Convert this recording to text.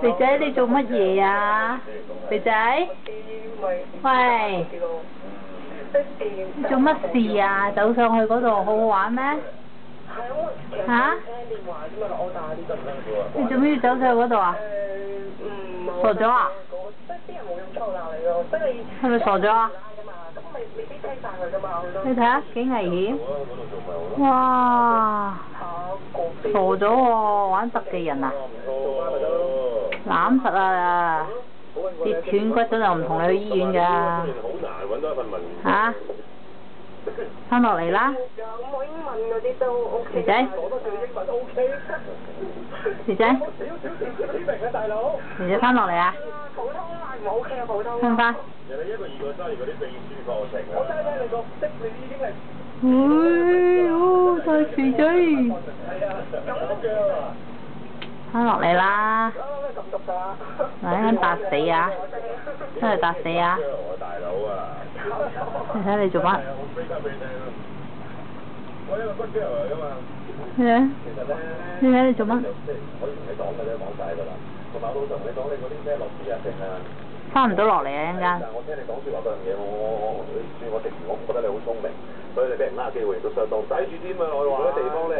肥仔，你做乜嘢啊？肥仔，喂，你做乜事啊？走上去嗰度好好玩咩？嚇？你做咩要走上去嗰度啊？傻咗啊？係咪傻咗啊？你睇下幾危險！哇！傻咗喎，玩特技人啊！攬實啊！跌斷骨咗就唔同你去醫院㗎。嚇？翻落嚟啦！肥仔，肥仔，肥仔翻落嚟啊！翻唔翻？大肥仔，翻落嚟啦！嗱，一陣搭死啊！真係搭死啊！你睇你做乜？咩？你睇你做乜？翻唔到落嚟啊！一陣間。我聽你講説話嗰樣嘢，我直情我唔覺得你好聰明，所以你俾人呃機會亦都相當。抵住啲嘛，我話嗰啲地方咧。